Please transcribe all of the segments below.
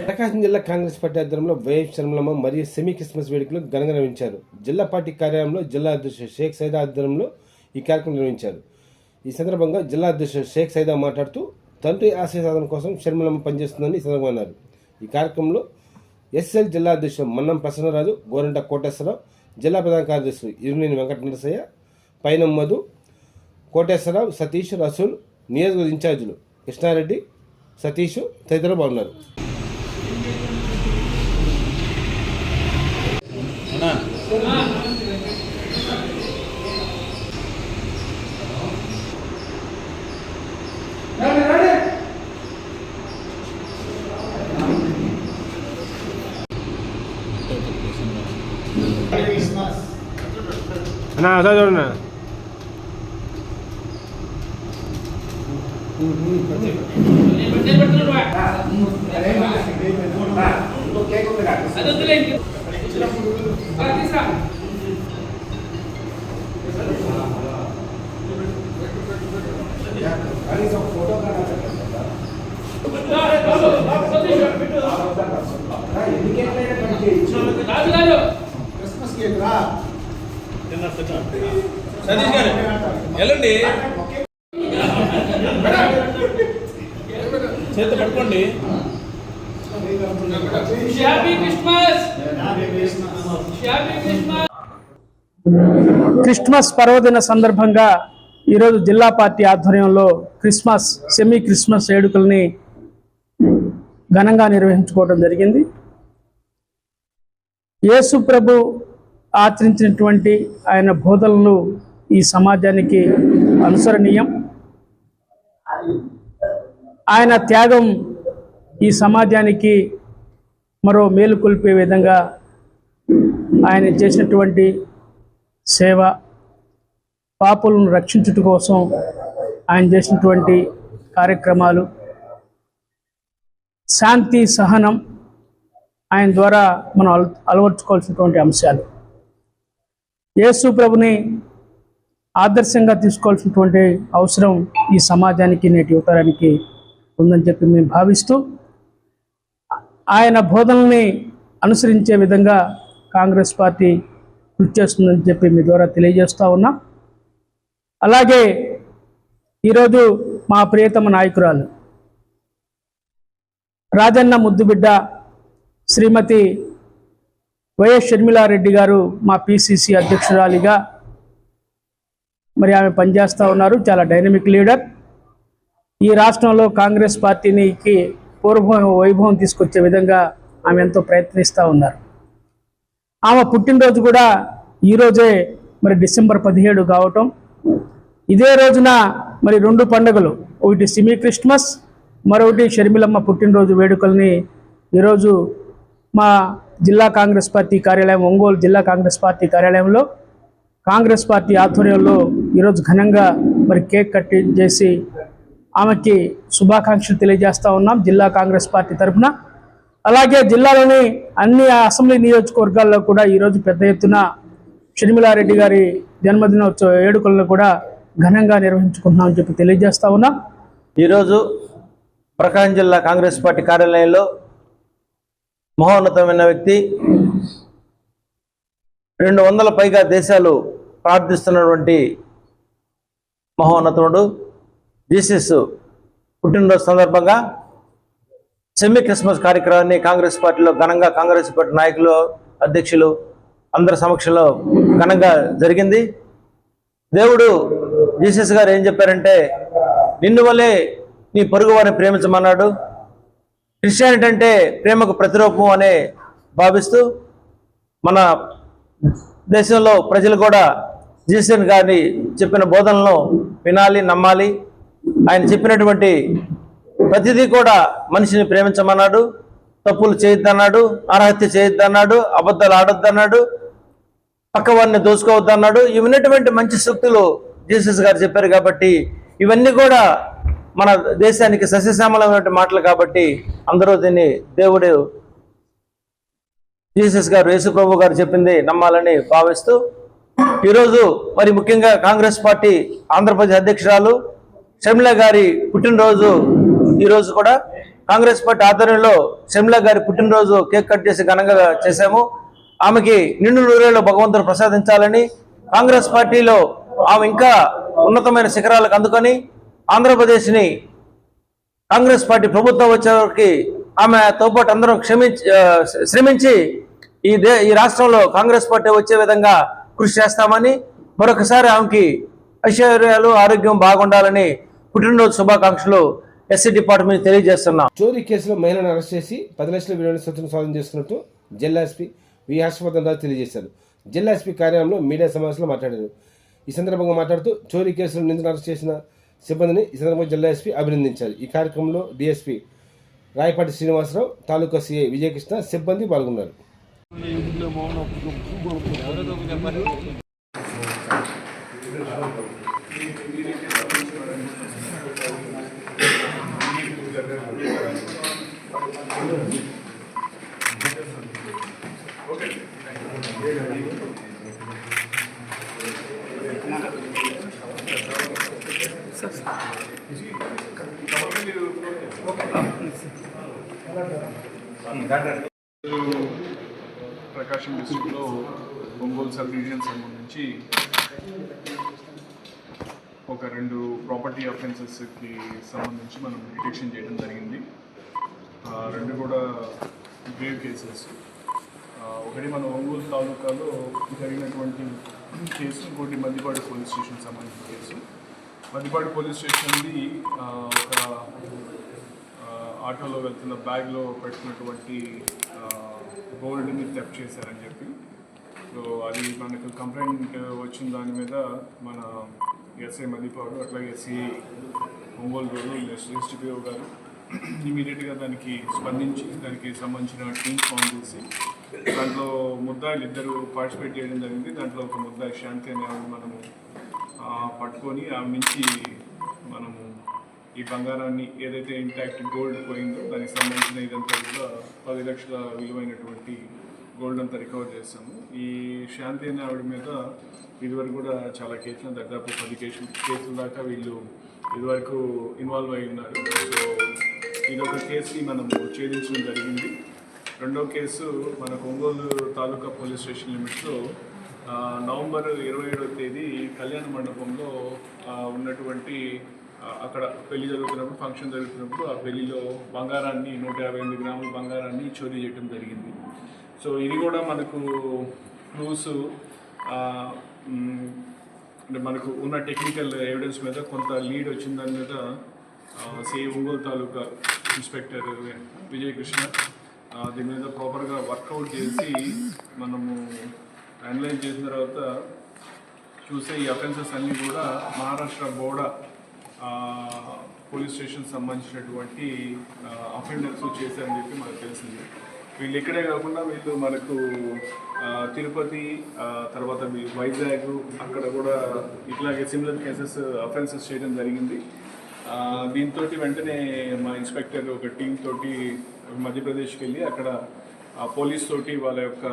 ప్రకాశం జిల్లా కాంగ్రెస్ పార్టీ ఆధ్వర్యంలో వైఎస్ షర్మిలమ్మ మరియు సెమీ క్రిస్మస్ వేడుకలు ఘనంగా నిర్వహించారు. జిల్లా పార్టీ కార్యాలయంలో జిల్లా అధ్యక్షుడు షేక్ సైదా ఆధ్వర్యంలో ఈ కార్యక్రమం నిర్వహించారు. ఈ సందర్భంగా జిల్లా అధ్యక్షుడు షేక్ సైదా మాట్లాడుతూ తండ్రి ఆశయ సాధన కోసం షర్మిలమ్మ పనిచేస్తుందని ఈ సందర్భంగా అన్నారు. ఈ కార్యక్రమంలో ఎస్ఎల్ జిల్లా అధ్యక్షుడు మన్నం ప్రసన్నరాజు, గోరంట కోటేశ్వరరావు, జిల్లా ప్రధాన కార్యదర్శులు ఇరునేని వెంకట నరసయ్య, పైనం మధు, కోటేశ్వరరావు, సతీష్, రసూల్, నియోజకవర్గ ఇన్ఛార్జీలు కృష్ణారెడ్డి, సతీష్ తదితరులు బాగున్నారు. అన్నా అదా చూడన్నా సతీష్ గారు వెళ్ళండి, చేత పట్టుకోండి. క్రిస్మస్ పర్వదిన సందర్భంగా ఈరోజు జిల్లా పార్టీ ఆధ్వర్యంలో సెమీ క్రిస్మస్ వేడుకల్ని ఘనంగా నిర్వహించుకోవడం జరిగింది. యేసు ప్రభు ఆచరించినటువంటి ఆయన బోధనలు ఈ సమాజానికి అనుసరణీయం. ఆయన త్యాగం ఈ సమాజానికి మరో మేలు కొల్పే విధంగా ఆయన చేసినటువంటి సేవ, పాపులను రక్షించుట కోసం ఆయన చేసినటువంటి కార్యక్రమాలు, శాంతి సహనం ఆయన ద్వారా మనం అలవర్చుకోవాల్సినటువంటి అంశాలు, యేసు ప్రభుని ఆదర్శంగా తీసుకోవాల్సినటువంటి అవసరం ఈ సమాజానికి, నేటి యువతరానికి ఉందని చెప్పి మేము భావిస్తూ ఆయన బోధనల్ని అనుసరించే విధంగా కాంగ్రెస్ పార్టీ కృషి చేస్తుందని చెప్పి మీ ద్వారా తెలియజేస్తూ ఉన్నాం. అలాగే ఈరోజు మా ప్రియతమ నాయకురాలు రాజన్న ముద్దుబిడ్డ శ్రీమతి వైఎస్ షర్మిలారెడ్డి గారు మా పిసిసి అధ్యక్షురాలిగా మరి ఆమె పనిచేస్తూ ఉన్నారు. చాలా డైనమిక్ లీడర్. ఈ రాష్ట్రంలో కాంగ్రెస్ పార్టీకి వైభవం తీసుకొచ్చే విధంగా ఆమె ఎంతో ప్రయత్నిస్తూ ఉన్నారు. ఆమె పుట్టినరోజు కూడా ఈరోజే మరి డిసెంబర్ 17 కావటం, ఇదే రోజున మరి 2 పండుగలు, ఒకటి సెమీ క్రిస్మస్, మరొకటి షర్మిలమ్మ పుట్టినరోజు వేడుకల్ని ఈరోజు మా జిల్లా కాంగ్రెస్ పార్టీ కార్యాలయం, ఒంగోలు జిల్లా కాంగ్రెస్ పార్టీ కార్యాలయంలో కాంగ్రెస్ పార్టీ ఆధ్వర్యంలో ఈరోజు ఘనంగా మరి కేక్ కట్ చేసి ఆమెకి శుభాకాంక్షలు తెలియజేస్తూ ఉన్నాం జిల్లా కాంగ్రెస్ పార్టీ తరఫున. అలాగే జిల్లాలోని అన్ని అసెంబ్లీ నియోజకవర్గాల్లో కూడా ఈరోజు పెద్ద ఎత్తున షర్మిలారెడ్డి గారి జన్మదినోత్సవ వేడుకలను కూడా ఘనంగా నిర్వహించుకుంటున్నామని చెప్పి తెలియజేస్తూ ఉన్నాం. ఈరోజు ప్రకాశం జిల్లా కాంగ్రెస్ పార్టీ కార్యాలయంలో మహోన్నతమైన వ్యక్తి, 200 పైగా దేశాలు ప్రార్థిస్తున్నటువంటి మహోన్నతుడు జీసస్ పుట్టినరోజు సందర్భంగా సెమీ క్రిస్మస్ కార్యక్రమాన్ని కాంగ్రెస్ పార్టీలో ఘనంగా కాంగ్రెస్ పార్టీ నాయకులు, అధ్యక్షులు అందరి సమక్షంలో ఘనంగా జరిగింది. దేవుడు జీసస్ గారు ఏం చెప్పారంటే, నిన్ను వలే నీ పొరుగు వారిని ప్రేమించమన్నాడు. క్రిస్టియానిటీ అంటే ప్రేమకు ప్రతిరూపం అనే భావిస్తూ మన దేశంలో ప్రజలు కూడా జీసస్ గారిని చెప్పిన బోధనలను వినాలి, నమ్మాలి. ఆయన చెప్పినటువంటి ప్రతిదీ కూడా మనిషిని ప్రేమించమన్నాడు, తప్పులు చేయొద్దన్నాడు, అర్హత్య చేయొద్దన్నాడు, అబద్ధాలు ఆడొద్దన్నాడు, పక్కవారిని దోచుకోవద్దన్నాడు. ఇవన్నటువంటి మంచి సూక్తులు జీసస్ గారు చెప్పారు. కాబట్టి ఇవన్నీ కూడా మన దేశానికి సస్యశ్యామలమైన మాటలు. కాబట్టి అందరూ దీన్ని దేవుడు జీసస్ గారు, యేసు ప్రభు గారు చెప్పింది నమ్మాలని భావిస్తూ ఈరోజు మరి ముఖ్యంగా కాంగ్రెస్ పార్టీ ఆంధ్రప్రదేశ్ అధ్యక్షురాలు షర్మిల గారి పుట్టినరోజు ఈరోజు కూడా కాంగ్రెస్ పార్టీ ఆధ్వర్యంలో షర్మిల గారి పుట్టినరోజు కేక్ కట్ చేసి ఘనంగా చేశాము. ఆమెకి నిండు నూరేళ్లు భగవంతుడు ప్రసాదించాలని, కాంగ్రెస్ పార్టీలో ఆమె ఇంకా ఉన్నతమైన శిఖరాలకు అందుకొని ఆంధ్రప్రదేశ్ని కాంగ్రెస్ పార్టీ ప్రభుత్వం వచ్చేవరకు ఆమెతో పాటు అందరం శ్రమించి ఈ రాష్ట్రంలో కాంగ్రెస్ పార్టీ వచ్చే విధంగా కృషి చేస్తామని, మరొకసారి ఆమెకి ఐశ్వర్యాలు ఆరోగ్యం బాగుండాలని పుట్టినరోజు శుభాకాంక్షలు ఎస్సీ డిపార్ట్మెంట్ తెలియజేస్తున్నాం. చోరీ కేసులో మహిళను అరెస్ట్ చేసి 10 లక్షల విలువైన సొత్తును స్వాధీనం చేసుకున్నట్టు జిల్లా ఎస్పీ వి హర్షవర్ధన్ రాజు తెలియజేశారు. జిల్లా ఎస్పీ కార్యాలయంలో మీడియా సమావేశంలో మాట్లాడారు. ఈ సందర్భంగా మాట్లాడుతూ చోరీ కేసులో నిందితులను అరెస్ట్ చేసిన సిబ్బందిని ఈ సందర్భంగా జిల్లా ఎస్పీ అభినందించారు. ఈ కార్యక్రమంలో డిఎస్పీ రాయపాటి శ్రీనివాసరావు, తాలూకా సిఐ విజయకృష్ణ సిబ్బంది పాల్గొన్నారు. ప్రకాశం డిస్ట్రిక్ట్లో ఒంగోలు సబ్ డివిజన్ సంబంధించి ఒక 2 ప్రాపర్టీ అఫెన్సెస్కి సంబంధించి మనం డిటెక్షన్ చేయడం జరిగింది. 2 కూడా గ్రేవ్ కేసెస్. ఒకటి మన ఒంగోలు తాలూకాలో జరిగినటువంటి కేసు, ఇంకోటి మద్దిపాడు పోలీస్ స్టేషన్ సంబంధించిన కేసు. మద్దిపాడు పోలీస్ స్టేషన్ది ఒక ఆటోలో వెళ్తున్న బ్యాగ్లో పెట్టుకున్నటువంటి గోల్డ్ని థెఫ్ట్ చేశారని చెప్పి, సో అది మనకు కంప్లైంట్ వచ్చిన దాని మీద మన ఎస్ఐ మద్దిపాడు అట్లాగే సిఐ ఒంగోలు రోడ్డు ఎస్డిపిఓ గారు ఇమీడియట్గా దానికి స్పందించి దానికి సంబంధించిన టీమ్ ఫామ్ చేసి దాంట్లో ముద్దాయిలు 2 పార్టిసిపేట్ చేయడం జరిగింది. దాంట్లో ఒక ముద్దాయి శాంతి అనే మనము పట్టుకొని ఆమె నుంచి మనము ఈ బంగారాన్ని ఏదైతే ఇంటాక్ట్ గోల్డ్ పోయిందో దానికి సంబంధించిన ఇదంతా కూడా 10 లక్షల విలువైనటువంటి గోల్డ్ అంతా రికవర్ చేస్తాము. ఈ శాంతి అనే ఆవిడ మీద ఇదివరకు కూడా చాలా కేసులు, దాదాపు 10 కేసుల దాకా వీళ్ళు ఇదివరకు ఇన్వాల్వ్ అయి ఉన్నారు. సో ఇదొక కేసుని మనము ఛేదించడం జరిగింది. 2వ కేసు మన ఒంగోలు తాలూకా పోలీస్ స్టేషన్ లిమిట్స్లో నవంబర్ 27వ తేదీ కళ్యాణ మండపంలో ఉన్నటువంటి అక్కడ పెళ్లి జరుగుతున్నప్పుడు, ఫంక్షన్ జరుగుతున్నప్పుడు ఆ పెళ్లిలో బంగారాన్ని 158 గ్రాముల బంగారాన్ని చోరీ చేయడం జరిగింది. సో ఇది కూడా మనకు క్లూస్ అంటే మనకు ఉన్న టెక్నికల్ ఎవిడెన్స్ మీద కొంత లీడ్ వచ్చిన దాని మీద ఒంగోలు తాలూకా ఇన్స్పెక్టర్ విజయకృష్ణ దీని మీద ప్రాపర్గా వర్కౌట్ చేసి మనము అనలైజ్ చేసిన తర్వాత చూసే ఈ అఫెన్సెస్ అన్నీ కూడా మహారాష్ట్ర బోర్డా పోలీస్ స్టేషన్ సంబంధించినటువంటి అఫెండర్స్ చేశారని చెప్పి మనకు తెలిసింది. వీళ్ళు ఇక్కడే కాకుండా వీళ్ళు మనకు తిరుపతి, తర్వాత వైజాగ్ అక్కడ కూడా ఇట్లాగే సిమిలర్ కేసెస్ అఫెన్సెస్ చేయడం జరిగింది. దీంతో వెంటనే మా ఇన్స్పెక్టర్ ఒక టీం తోటి మధ్యప్రదేశ్కి వెళ్ళి అక్కడ పోలీస్ తోటి వాళ్ళ యొక్క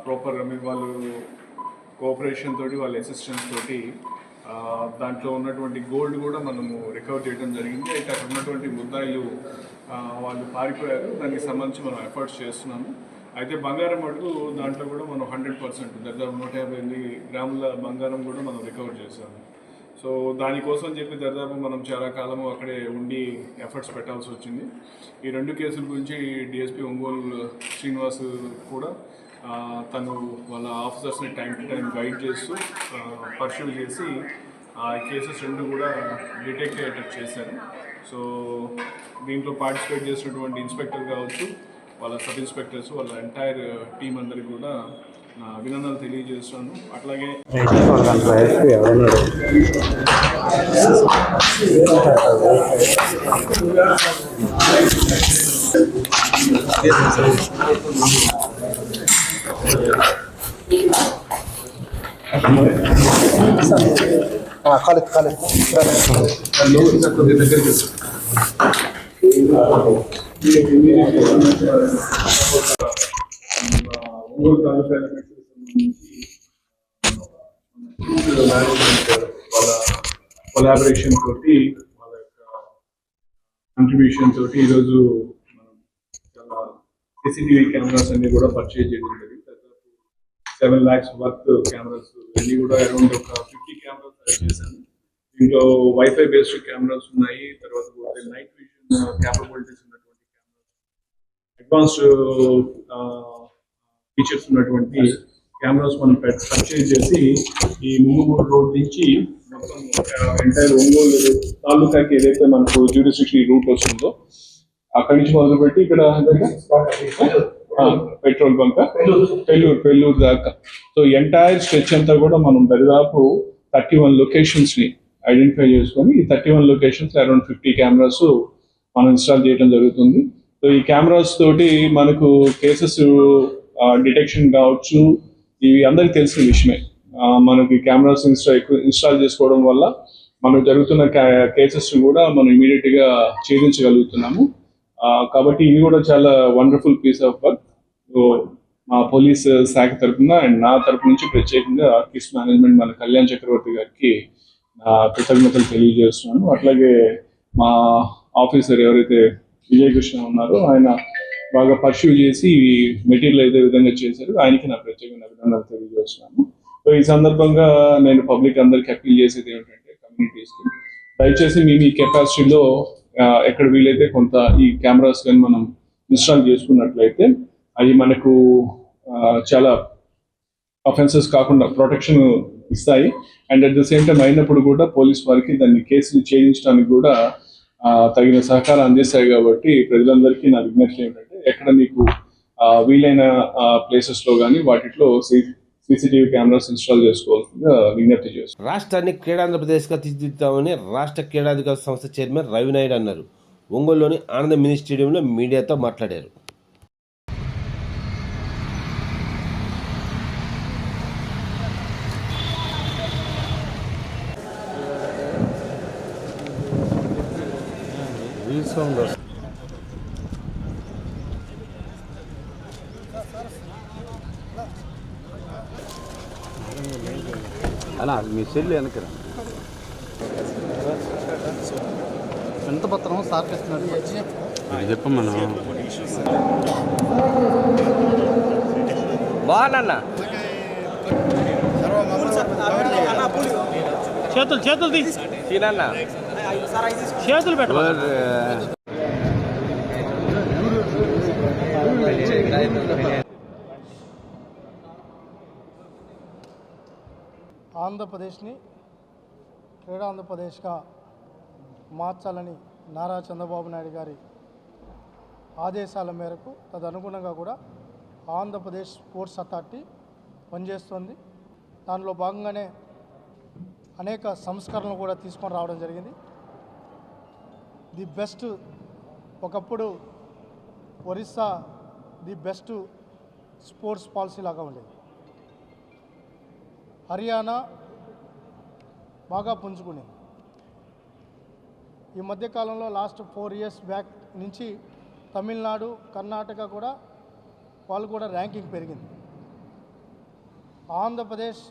ప్రాపర్ వాళ్ళు కోఆపరేషన్ తోటి, వాళ్ళ అసిస్టెన్స్ తోటి దాంట్లో ఉన్నటువంటి గోల్డ్ కూడా మనము రికవర్ చేయడం జరిగింది. అయితే అక్కడ ఉన్నటువంటి ముద్దాయిలు వాళ్ళు పారిపోయారు. దానికి సంబంధించి మనం ఎఫర్ట్స్ చేస్తున్నాము. అయితే బంగారం మటుకు దాంట్లో కూడా మనం 100% దాదాపు 158 గ్రాముల బంగారం కూడా మనం రికవర్ చేసాము. సో దానికోసం చెప్పి దాదాపు మనం చాలా కాలము అక్కడే ఉండి ఎఫర్ట్స్ పెట్టాల్సి వచ్చింది. ఈ 2 కేసుల గురించి డిఎస్పీ ఒంగోలు శ్రీనివాస్ కూడా తను వాళ్ళ ఆఫీసర్స్ని టైం టు టైం గైడ్ చేస్తూ పర్సూ చేసి ఆ కేసెస్ 2 కూడా డిటెక్ట్ అయ్యేటట్టు చేశారు. సో దీంట్లో పార్టిసిపేట్ చేసినటువంటి ఇన్స్పెక్టర్ కావచ్చు, వాళ్ళ సబ్ ఇన్స్పెక్టర్స్, వాళ్ళ ఎంటైర్ టీం అందరికి కూడా నా అభినందనలు తెలియజేస్తున్నాను. అట్లాగే వాళ్ళ కొలాబరేషన్ తోటి వాళ్ళ యొక్క కంట్రిబ్యూషన్ తోటి ఈరోజు మనం చాలా CCTV కెమెరాస్ అన్ని కూడా పర్చేజ్ చేయడం జరిగింది. 7 lakhs వర్త్ కెమెరాస్ అన్ని కూడా అరౌండ్ ఒక 50 కెమెరాస్ చేశాను. దీంట్లో వైఫై బేస్డ్ కెమెరాస్ ఉన్నాయి, తర్వాత నైట్ విజన్ క్యాపబిలిటీస్ ఉన్నటువంటి కెమెరాస్, అడ్వాన్స్డ్ ఫీచర్స్ ఉన్నటువంటి కెమెరాస్ మనం పర్చేజ్ చేసి ఈ ముంగూరు రోడ్ నుంచి మొత్తం ఎంటైర్ ఒంగోలు తాలూకాకి ఏదైతే మనకు జ్యూరిస్డిక్షన్ రూట్ వస్తుందో అక్కడి నుంచి మొదలుపెట్టి ఇక్కడ పెట్రోల్ బంక్ పెళ్ళూరు దాకా, సో ఎంటైర్ స్ట్రెచ్ అంతా కూడా మనం దరిదాపు 31 లొకేషన్స్ ని ఐడెంటిఫై చేసుకొని ఈ 31 లొకేషన్స్ అరౌండ్ 50 కెమెరాస్ మనం ఇన్స్టాల్ చేయడం జరుగుతుంది. సో ఈ కెమెరాస్ తోటి మనకు కేసెస్ డిటెక్షన్ కావచ్చు, ఇవి అందరికి తెలిసిన విషయమే. మనకి కెమెరాస్ ఇన్స్టాల్ చేసుకోవడం వల్ల మనకు జరుగుతున్న కేసెస్ కూడా మనం ఇమీడియట్ గా ఛేదించగలుగుతున్నాము. కాబట్టి ఇది కూడా చాలా వండర్ఫుల్ పీస్ ఆఫ్ వర్క్. మా పోలీస్ శాఖ తరఫున అండ్ నా తరఫు నుంచి ప్రత్యేకంగా కిస్ మేనేజ్మెంట్ మన కళ్యాణ్ చక్రవర్తి గారికి కృతజ్ఞతలు తెలియజేస్తున్నాను. అట్లాగే మా ఆఫీసర్ ఎవరైతే విజయకృష్ణ ఉన్నారో ఆయన బాగా పర్స్యూ చేసి ఈ మెటీరియల్ ఏదే విధంగా చేశారు, ఆయనకి నా ప్రత్యేకమైన అభినందనలు తెలియజేస్తున్నాను. సో ఈ సందర్భంగా నేను పబ్లిక్ అందరికి అప్పీల్ చేసేది ఏమిటంటే, కమ్యూనిటీస్కి దయచేసి మీ కెపాసిటీలో ఎక్కడ వీలైతే కొంత ఈ కెమెరాస్ కానీ మనం ఇన్స్టాల్ చేసుకున్నట్లయితే అవి మనకు చాలా అఫెన్సెస్ కాకుండా ప్రొటెక్షన్ ఇస్తాయి. And at the same time అయినప్పుడు కూడా పోలీస్ వారికి దాన్ని కేసులు ఛేదించడానికి కూడా తగిన సహకారం అందిస్తాయి. కాబట్టి ప్రజలందరికీ నా విజ్ఞప్తి ఏంటంటే, ఎక్కడ మీకు వీలైన ప్లేసెస్ లో కానీ వాటిలో CCTV కెమెరాస్ ఇన్స్టాల్ చేసుకోవాల్సిందిగా విజ్ఞప్తి చేస్తాను. రాష్ట్రాన్ని క్రీడాంధ్రప్రదేశ్గా తీర్చిదిద్దామని రాష్ట్ర క్రీడాధికార సంస్థ చైర్మన్ రవినాయుడు అన్నారు. ఒంగోలులోని ఆనంద మినీ స్టేడియంలో మీడియాతో మాట్లాడారు. అలా మీ సెల్ వెనకరా ఎంత పత్రం సార్ ఇది చెప్పమన్నా బాగున్నా చేతులు తినన్నా చేతులు పెట్ట ఆంధ్రప్రదేశ్ని క్రీడా ఆంధ్రప్రదేశ్గా మార్చాలని నారా చంద్రబాబు నాయుడు గారి ఆదేశాల మేరకు తదనుగుణంగా కూడా ఆంధ్రప్రదేశ్ స్పోర్ట్స్ అథారిటీ పనిచేస్తుంది. దానిలో భాగంగానే అనేక సంస్కరణలు కూడా తీసుకొని రావడం జరిగింది. ది బెస్ట్, ఒకప్పుడు Orissa the best sports policy లాగా ఉండేది. హర్యానా బాగా పుంజుకునేది. ఈ మధ్యకాలంలో లాస్ట్ 4 years బ్యాక్ నుంచి తమిళనాడు, కర్ణాటక కూడా వాళ్ళు కూడా ర్యాంకింగ్ పెరిగింది. ఆంధ్రప్రదేశ్,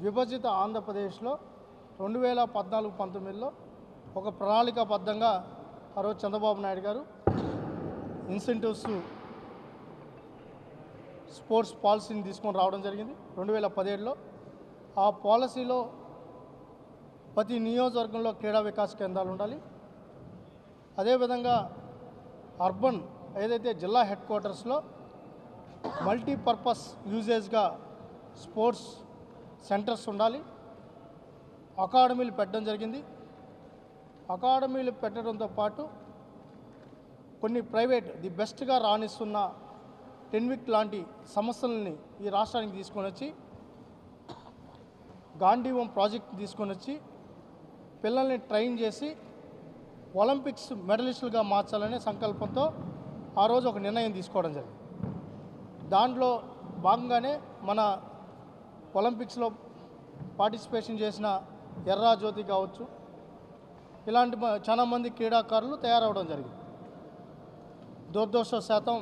విభజిత ఆంధ్రప్రదేశ్లో 2014-19లో ఒక ప్రణాళికాబద్ధంగా ఆ రోజు చంద్రబాబు నాయుడు గారు ఇన్సెంటివ్స్ స్పోర్ట్స్ పాలసీని తీసుకొని రావడం జరిగింది 2017లో. ఆ పాలసీలో ప్రతి నియోజకవర్గంలో క్రీడా వికాస కేంద్రాలు ఉండాలి. అదేవిధంగా అర్బన్ ఏదైతే జిల్లా హెడ్ క్వార్టర్స్లో మల్టీపర్పస్ యూజేజ్గా స్పోర్ట్స్ సెంటర్స్ ఉండాలి. అకాడమీలు పెట్టడం జరిగింది. అకాడమీలు పెట్టడంతో పాటు కొన్ని ప్రైవేట్ ది బెస్ట్గా రాణిస్తున్న టెన్విక్ లాంటి సంస్థలని ఈ రాష్ట్రానికి తీసుకొని వచ్చి గాంధీవం ప్రాజెక్ట్ తీసుకొని వచ్చి పిల్లల్ని ట్రైన్ చేసి ఒలింపిక్స్ మెడలిస్టులుగా మార్చాలనే సంకల్పంతో ఆ రోజు ఒక నిర్ణయం తీసుకోవడం జరిగింది. దాంట్లో భాగంగానే మన ఒలింపిక్స్లో పార్టిసిపేషన్ చేసిన ఎర్రా జ్యోతి కావచ్చు, ఇలాంటి చాలా మంది క్రీడాకారులు తయారవడం జరిగింది. దురదృష్టవశాతం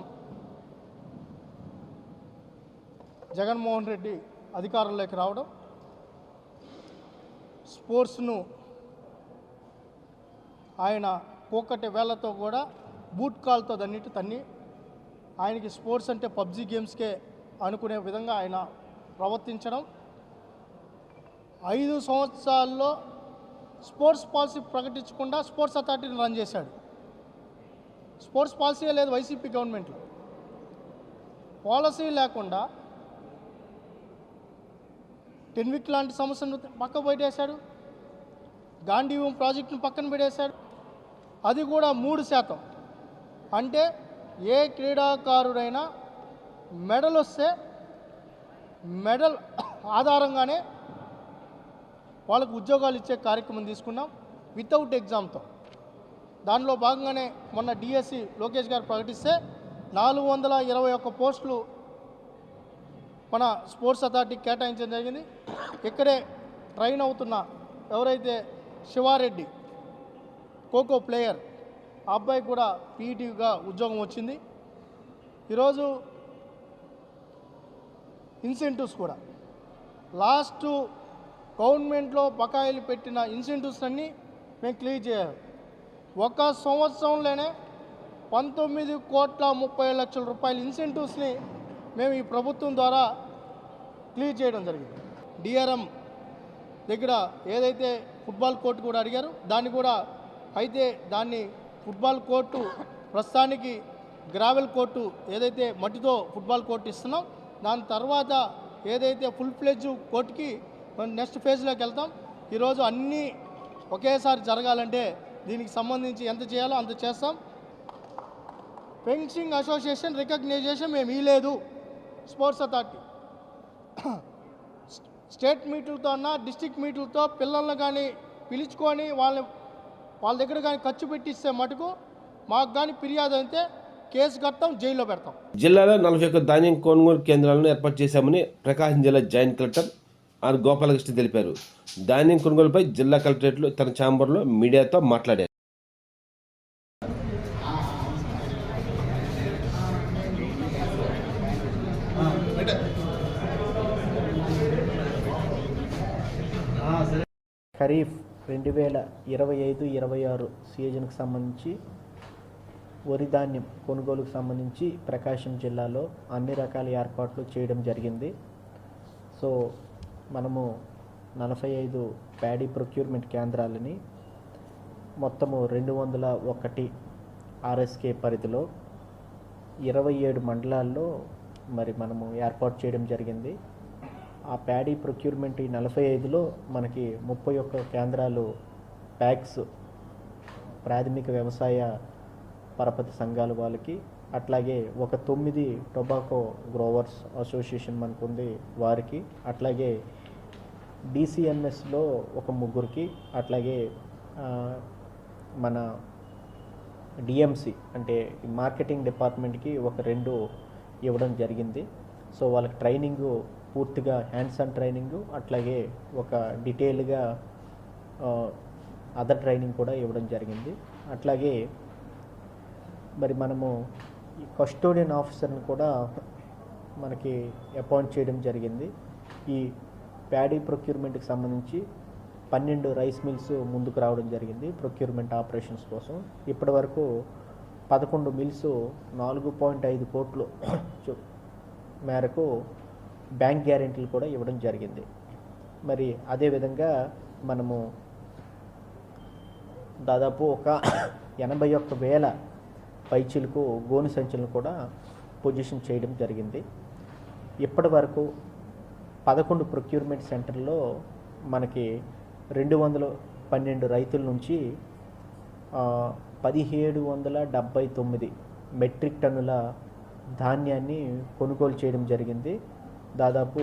జగన్మోహన్ రెడ్డి అధికారంలోకి రావడం స్పోర్ట్స్ను ఆయన కూకటి వేళ్లతో కూడా బూట్ కాల్తో దన్నిటి తన్ని ఆయనకి స్పోర్ట్స్ అంటే పబ్జీ గేమ్స్కే అనుకునే విధంగా ఆయన ప్రవర్తించడం, 5 సంవత్సరాల్లో స్పోర్ట్స్ పాలసీ ప్రకటించకుండా స్పోర్ట్స్ అథారిటీని రన్ చేశాడు. స్పోర్ట్స్ పాలసీ లేదు వైసీపీ గవర్నమెంట్లో. పాలసీ లేకుండా టెన్విక్ లాంటి సమస్యను పక్కకు పెట్టేశాడు. గాంధీవం ప్రాజెక్టును పక్కన పెట్టేశాడు. అది కూడా 3%. అంటే ఏ క్రీడాకారుడైనా మెడల్ వస్తే మెడల్ ఆధారంగానే వాళ్ళకు ఉద్యోగాలు ఇచ్చే కార్యక్రమం తీసుకున్నాం వితౌట్ ఎగ్జామ్తో. దానిలో భాగంగానే మొన్న డిఎస్సి లోకేష్ గారు ప్రకటిస్తే 421 పోస్టులు మన స్పోర్ట్స్ అథారిటీకి కేటాయించడం జరిగింది. ఇక్కడే ట్రైన్ అవుతున్న ఎవరైతే శివారెడ్డి ఖోఖో ప్లేయర్, ఆ అబ్బాయి కూడా పీఈటీగా ఉద్యోగం వచ్చింది. ఈరోజు ఇన్సెంటివ్స్ కూడా లాస్ట్ గవర్నమెంట్లో బకాయిలు పెట్టిన ఇన్సెంటివ్స్ అన్నీ మేము క్లియర్ చేయాలి. 1 సంవత్సరంలోనే 19,30,00,000 రూపాయల ఇన్సెంటివ్స్ని మేము ఈ ప్రభుత్వం ద్వారా క్లియర్ చేయడం జరిగింది. డిఆర్ఎం దగ్గర ఏదైతే ఫుట్బాల్ కోర్టు కూడా అడిగారు, దాన్ని కూడా అయితే దాన్ని ఫుట్బాల్ కోర్టు ప్రస్తుతానికి గ్రావెల్ కోర్టు ఏదైతే మట్టితో ఫుట్బాల్ కోర్టు ఇస్తున్నాం, దాని తర్వాత ఏదైతే ఫుల్ ఫ్లెడ్జ్ కోర్టుకి నెక్స్ట్ ఫేజ్లోకి వెళ్తాం. ఈరోజు అన్నీ ఒకేసారి జరగాలంటే దీనికి సంబంధించి ఎంత చేయాలో అంత చేస్తాం. ఫెన్సింగ్ అసోసియేషన్ రికగ్నైజేషన్ మేము ఇవ్వలేదు. స్పోర్ట్స్ అథారిటీ స్టేట్ మీట్లతో అన్న డిస్ట్రిక్ట్ మీట్లతో పిల్లల్ని కానీ పిలుచుకొని వాళ్ళ దగ్గర కానీ ఖర్చు పెట్టిస్తే మటుకు మాకు కానీ ఫిర్యాదు అయితే కేసు కడతాం, జైల్లో పెడతాం. జిల్లాలో 41 ధాన్యం కొనుగోలు కేంద్రాలను ఏర్పాటు చేశామని ప్రకాశం జిల్లా జాయింట్ కలెక్టర్ ఆర్ గోపాలకృష్ణ తెలిపారు. ధాన్యం కొనుగోలుపై జిల్లా కలెక్టరేట్లో తన ఛాంబర్లో మీడియాతో మాట్లాడారు. ఖరీఫ్ 2025-26 సీజన్కి సంబంధించి వరి ధాన్యం కొనుగోలుకు సంబంధించి ప్రకాశం జిల్లాలో అన్ని రకాల ఏర్పాట్లు చేయడం జరిగింది. సో మనము 45 ప్యాడీ ప్రొక్యూర్మెంట్ కేంద్రాలని మొత్తము 201 ఆర్ఎస్కే పరిధిలో 27 మండలాల్లో మరి మనము ఏర్పాటు చేయడం జరిగింది. ఆ ప్యాడీ ప్రొక్యూర్మెంట్ ఈ 45లో మనకి 31 కేంద్రాలు ప్యాక్స్ ప్రాథమిక వ్యవసాయ పరపతి సంఘాల వాళ్ళకి, అట్లాగే ఒక 9 టొబాకో గ్రోవర్స్ అసోసియేషన్ మనకు ఉంది వారికి, అట్లాగే డిసిఎంఎస్లో ఒక 3కి, అట్లాగే మన డిఎంసి అంటే మార్కెటింగ్ డిపార్ట్మెంట్కి ఒక 2 ఇవ్వడం జరిగింది. సో వాళ్ళకి ట్రైనింగు పూర్తిగా హ్యాండ్స్ ఆన్ ట్రైనింగు, అట్లాగే ఒక డీటెయిల్గా అదర్ ట్రైనింగ్ కూడా ఇవ్వడం జరిగింది. అట్లాగే మరి మనము ఈ కస్టోడియన్ ఆఫీసర్ని కూడా మనకి అపాయింట్ చేయడం జరిగింది. ఈ ప్యాడీ ప్రొక్యూర్మెంట్కి సంబంధించి 12 రైస్ మిల్స్ ముందుకు రావడం జరిగింది ప్రొక్యూర్మెంట్ ఆపరేషన్స్ కోసం. ఇప్పటి వరకు 11 మిల్స్ 4.5 కోట్లు మేరకు బ్యాంక్ గ్యారెంటీలు కూడా ఇవ్వడం జరిగింది. మరి అదేవిధంగా మనము దాదాపు ఒక 81,000 పైచీలకు గోను సంచులను కూడా పొజిషన్ చేయడం జరిగింది. ఇప్పటి వరకు 11 ప్రొక్యూర్మెంట్ సెంటర్లో మనకి 212 రైతుల నుంచి 1779 మెట్రిక్ టన్నుల ధాన్యాన్ని కొనుగోలు చేయడం జరిగింది. దాదాపు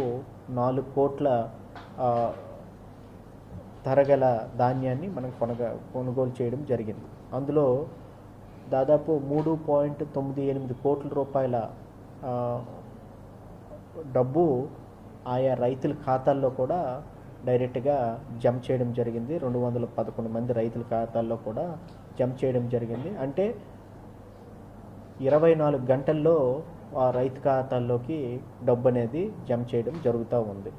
4 కోట్ల ధరగల ధాన్యాన్ని మనం కొనుగోలు చేయడం జరిగింది. అందులో దాదాపు 3.98 కోట్ల రూపాయల డబ్బు ఆయా రైతుల ఖాతాల్లో కూడా డైరెక్ట్గా జమ చేయడం జరిగింది. 211 మంది రైతుల ఖాతాల్లో కూడా జమ చేయడం జరిగింది. అంటే 24 గంటల్లో ఆ రైతు ఖాతాల్లోకి డబ్బు అనేది జమ చేయడం జరుగుతూ ఉంది.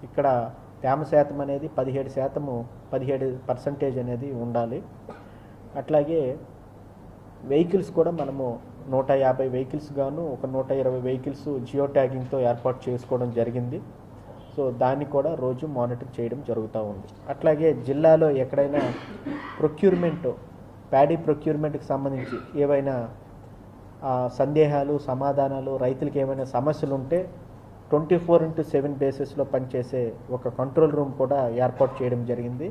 ఇక్కడ తేమ శాతం అనేది 17% అనేది ఉండాలి. అట్లాగే వెహికల్స్ కూడా మనము 150 వెహికల్స్ గాను ఒక 120 వెహికల్స్ జియో ట్యాగింగ్తో ఏర్పాటు చేసుకోవడం జరిగింది. సో దాన్ని కూడా రోజు మానిటర్ చేయడం జరుగుతూ ఉంది. అట్లాగే జిల్లాలో ఎక్కడైనా ప్యాడీ ప్రొక్యూర్మెంట్కి సంబంధించి ఏవైనా సందేహాలు, సమాధానాలు, రైతులకు ఏమైనా సమస్యలు ఉంటే 24/7 బేసిస్లో పనిచేసే ఒక కంట్రోల్ రూమ్ కూడా ఏర్పాటు చేయడం జరిగింది.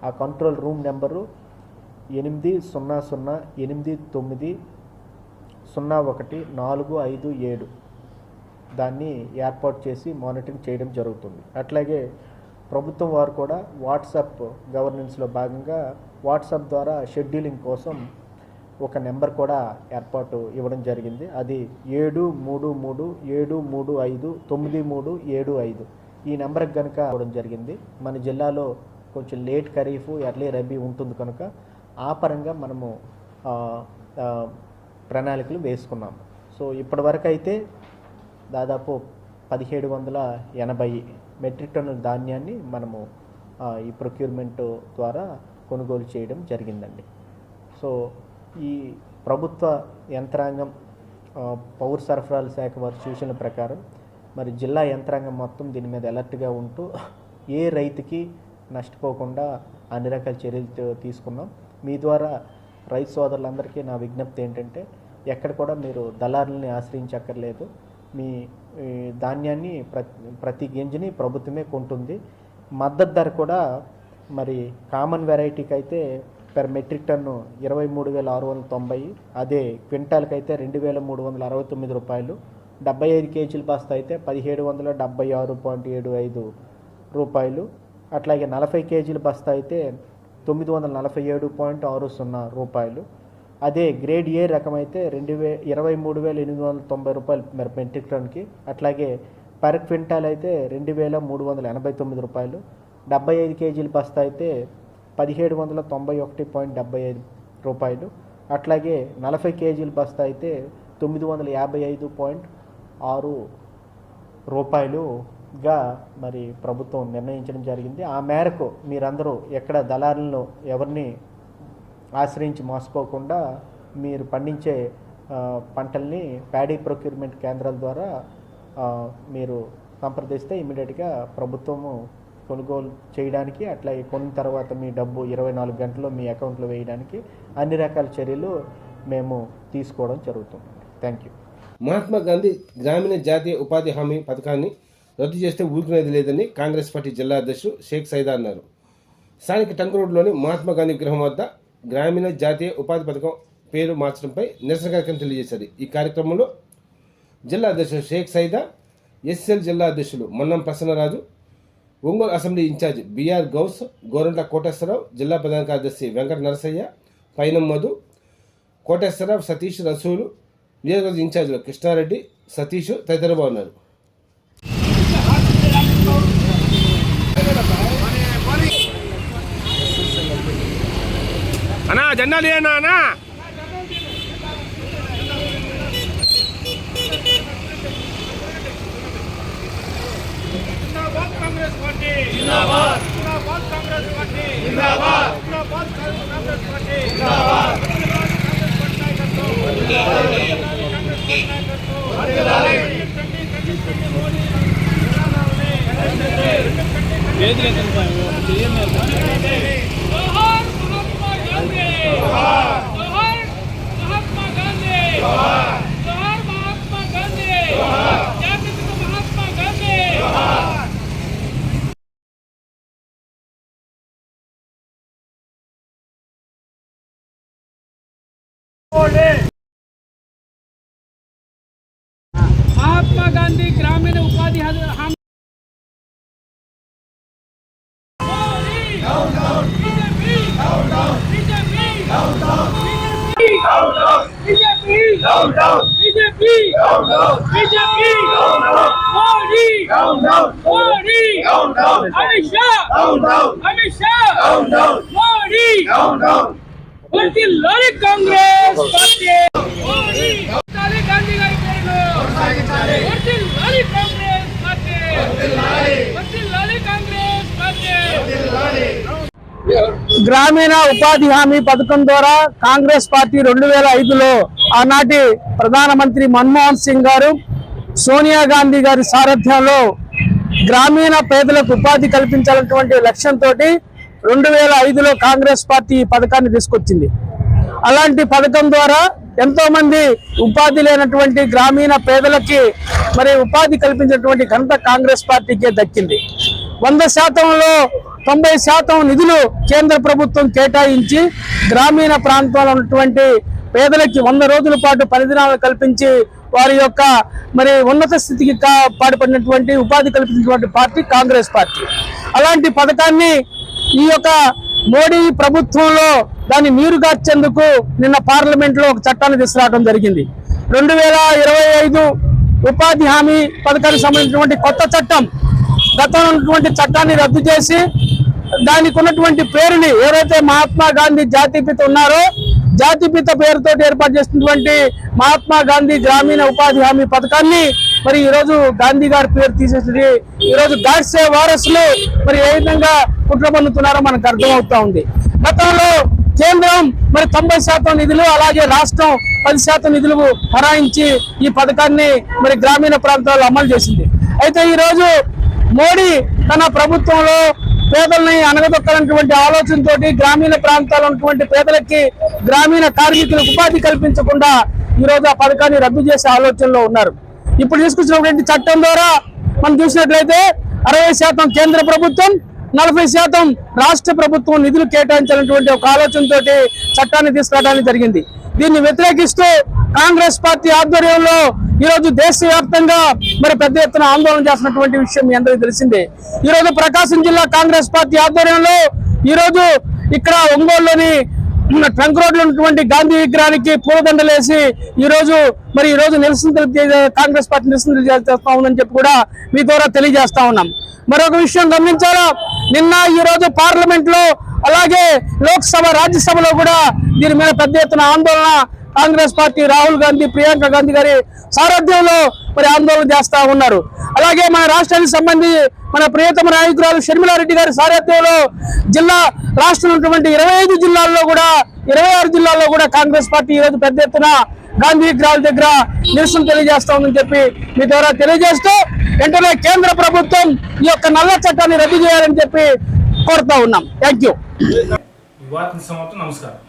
ఆ కంట్రోల్ రూమ్ నెంబరు 8008091457 దాన్ని ఏర్పాటు చేసి మానిటరింగ్ చేయడం జరుగుతుంది. అట్లాగే ప్రభుత్వం వారు కూడా వాట్సాప్ గవర్నెన్స్లో భాగంగా వాట్సాప్ ద్వారా షెడ్యూలింగ్ కోసం ఒక నెంబర్ కూడా ఏర్పాటు ఇవ్వడం జరిగింది. అది 7337359375 ఈ నెంబర్కి కనుక ఇవ్వడం జరిగింది. మన జిల్లాలో కొంచెం లేట్ ఖరీఫ్, ఎర్లీ రబీ ఉంటుంది కనుక ఆ పరంగా మనము ప్రణాళికలు వేసుకున్నాము. సో ఇప్పటివరకు అయితే దాదాపు 1780 మెట్రిక్ టన్నుల ధాన్యాన్ని మనము ఈ ప్రొక్యూర్మెంట్ ద్వారా కొనుగోలు చేయడం జరిగిందండి. సో ఈ ప్రభుత్వ యంత్రాంగం, పౌర సరఫరాల శాఖ వారి సూచనల ప్రకారం మరి జిల్లా యంత్రాంగం మొత్తం దీని మీద అలర్ట్గా ఉంటూ ఏ రైతుకి నష్టపోకుండా అన్ని రకాల చర్యలు తీసుకున్నాం. మీ ద్వారా రైతు సోదరులందరికీ నా విజ్ఞప్తి ఏంటంటే ఎక్కడ కూడా మీరు దళారులని ఆశ్రయించక్కర్లేదు. మీ ధాన్యాన్ని ప్రతి గింజని ప్రభుత్వమే కొంటుంది. మద్దతు ధర కూడా మరి కామన్ వెరైటీకి అయితే పెర్ మెట్రిక్ టన్ను 23,690, అదే క్వింటాల్కి అయితే 2,369 రూపాయలు, 75 కేజీల బస్తా అయితే 1776.75 రూపాయలు, అట్లాగే 40 కేజీల బస్తా అయితే 947.60 రూపాయలు, అదే గ్రేడ్ ఏ రకం అయితే 23,890 రూపాయలు మెట్రిక్ టన్కి, అట్లాగే పర్ క్వింటాల్ అయితే 2,389 రూపాయలు, 75 కేజీల బస్తా అయితే 1791.75 రూపాయలు, అట్లాగే 40 కేజీల బస్తా అయితే 955.6 రూపాయలుగా మరి ప్రభుత్వం నిర్ణయించడం జరిగింది. ఆ మేరకు మీరందరూ ఎక్కడ దళారులను ఎవరిని ఆశ్రయించి మోసపోకుండా మీరు పండించే పంటల్ని ప్యాడీ ప్రొక్యూర్మెంట్ కేంద్రాల ద్వారా మీరు సంప్రదిస్తే ఇమీడియట్గా ప్రభుత్వము కొనుగోలు చేయడానికి, అట్లాగే కొన్న తర్వాత మీ డబ్బు 24 గంటల్లో మీ అకౌంట్లో వేయడానికి అన్ని రకాల చర్యలు మేము తీసుకోవడం జరుగుతుంది. Thank you. మహాత్మా గాంధీ గ్రామీణ జాతీయ ఉపాధి హామీ పథకాన్ని రద్దు చేస్తే ఊరుకునేది లేదని కాంగ్రెస్ పార్టీ జిల్లా అధ్యక్షుడు షేక్ సైదా అన్నారు. స్థానిక టంక్ రోడ్లోని మహాత్మా గాంధీ విగ్రహం వద్ద గ్రామీణ జాతీయ ఉపాధి పథకం పేరు మార్చడంపై నిరసన కార్యక్రమం తెలియజేశారు. ఈ కార్యక్రమంలో జిల్లా అధ్యక్షుడు షేక్ సైదా, ఎస్ఎల్ జిల్లా అధ్యక్షులు Mannam Prasannaraju, Ongole assembly incharge BR Ghouse, Gorantla Koteswararao, జిల్లా ప్రధాన కార్యదర్శి వెంకట నరసయ్య, పైనం మధు, కోటేశ్వరరావు, సతీష్, రసూలు, నియోజకవర్గ ఇన్ఛార్జీలు కృష్ణారెడ్డి, సతీష్ తదితరులు ఉన్నారు. అన్నా జెండాలు ఏనా అన్నా? కాంగ్రెస్ పార్టీ జిందాబాద్, కాంగ్రెస్ పార్టీ జిందాబాద్, కాంగ్రెస్ పార్టీ జిందాబాద్, మహాత్మా గాంధీ గ్రామీణ ఉపాధి హామీ కాంగ్రెస్ పార్టీ గాంధీ గారి పేరు కాంగ్రెస్ పార్టీ కాంగ్రెస్ పార్టీ గ్రామీణ ఉపాధి హామీ పథకం ద్వారా కాంగ్రెస్ పార్టీ 2005లో ఆనాటి ప్రధానమంత్రి మన్మోహన్ సింగ్ గారు, సోనియా గాంధీ గారి సారథ్యంలో గ్రామీణ పేదలకు ఉపాధి కల్పించాలన్నటువంటి లక్ష్యంతో 2005లో కాంగ్రెస్ పార్టీ ఈ పథకాన్ని తీసుకొచ్చింది. అలాంటి పథకం ద్వారా ఎంతో మంది ఉపాధి లేనటువంటి గ్రామీణ పేదలకి మరి ఉపాధి కల్పించినటువంటి ఘనత కాంగ్రెస్ పార్టీకే దక్కింది. 100%లో 90% నిధులు కేంద్ర ప్రభుత్వం కేటాయించి గ్రామీణ ప్రాంతాల్లో ఉన్నటువంటి పేదలకి 100 రోజుల పాటు పనిదినాలు కల్పించి వారి యొక్క మరి ఉన్నత స్థితికి పాటుపడినటువంటి ఉపాధి కల్పించినటువంటి పార్టీ కాంగ్రెస్ పార్టీ. అలాంటి పథకాన్ని ఈ యొక్క మోడీ ప్రభుత్వంలో దాన్ని నీరుగార్చేందుకు నిన్న పార్లమెంట్లో ఒక చట్టాన్ని తీసుకురావడం జరిగింది. 2025 ఉపాధి హామీ పథకానికి సంబంధించినటువంటి కొత్త చట్టం, గతంలో ఉన్నటువంటి చట్టాన్ని రద్దు చేసి దానికి ఉన్నటువంటి పేరుని ఎవరైతే మహాత్మా గాంధీ జాతిపిత ఉన్నారో జాతిపిత పేరుతో ఏర్పాటు చేసినటువంటి మహాత్మా గాంధీ గ్రామీణ ఉపాధి హామీ పథకాన్ని మరి ఈరోజు గాంధీ గారి పేరు తీసేసి ఈరోజు గాడ్సే వారసులు మరి ఏ విధంగా కుట్ర పన్నుతున్నారో మనకు అర్థమవుతా ఉంది. గతంలో కేంద్రం మరి 90% నిధులు, అలాగే రాష్ట్రం 10% నిధులు హరాయించి ఈ పథకాన్ని మరి గ్రామీణ ప్రాంతాల్లో అమలు చేసింది. అయితే ఈరోజు మోడీ తన ప్రభుత్వంలో పేదల్ని అనగదొక్కాలన్నటువంటి ఆలోచనతోటి గ్రామీణ ప్రాంతాల్లో ఉన్నటువంటి పేదలకి, గ్రామీణ కార్మికులకు ఉపాధి కల్పించకుండా ఈరోజు ఆ పథకాన్ని రద్దు చేసే ఆలోచనలో ఉన్నారు. ఇప్పుడు తీసుకొచ్చినటువంటి చట్టం ద్వారా మనం చూసినట్లయితే 60% కేంద్ర ప్రభుత్వం, 40% రాష్ట్ర ప్రభుత్వం నిధులు కేటాయించాలన్నటువంటి ఒక ఆలోచనతో చట్టాన్ని తీసుకురావడానికి జరిగింది. దీన్ని వ్యతిరేకిస్తూ కాంగ్రెస్ పార్టీ ఆధ్వర్యంలో ఈరోజు దేశవ్యాప్తంగా మరి పెద్ద ఎత్తున ఆందోళన చేస్తున్నటువంటి విషయం మీ అందరికీ తెలిసిందే. ఈరోజు ప్రకాశం జిల్లా కాంగ్రెస్ పార్టీ ఆధ్వర్యంలో ఈరోజు ఇక్కడ ఒంగోలులోని ట్రంక్ రోడ్లో ఉన్నటువంటి గాంధీ విగ్రహానికి పూలదండలేసి ఈరోజు నిరసన కాంగ్రెస్ పార్టీ నిరసన చేస్తా ఉందని చెప్పి కూడా మీ ద్వారా తెలియజేస్తా ఉన్నాం. మరొక విషయం గమనించాలా, నిన్న ఈ రోజు పార్లమెంట్ లో అలాగే లోక్సభ, రాజ్యసభలో కూడా దీని మీద పెద్ద ఎత్తున ఆందోళన కాంగ్రెస్ పార్టీ రాహుల్ గాంధీ, ప్రియాంక గాంధీ గారి సారథ్యంలో మరి ఆందోళన చేస్తా ఉన్నారు. అలాగే మన రాష్ట్రానికి సంబంధించి మన ప్రియతమ నాయకురాలు షర్మిలారెడ్డి గారి సారథ్యంలో రాష్ట్రంలో ఉన్నటువంటి 25 జిల్లాల్లో కూడా 26 జిల్లాల్లో కూడా కాంగ్రెస్ పార్టీ ఈరోజు పెద్ద ఎత్తున గాంధీ విగ్రహాల దగ్గర నిరసన తెలియజేస్తా ఉందని చెప్పి మీ ద్వారా తెలియజేస్తూ వెంటనే కేంద్ర ప్రభుత్వం ఈ యొక్క నల్ల చట్టాన్ని రద్దు చేయాలని చెప్పి కోరుతా ఉన్నాం. Thank you. నమస్కారం.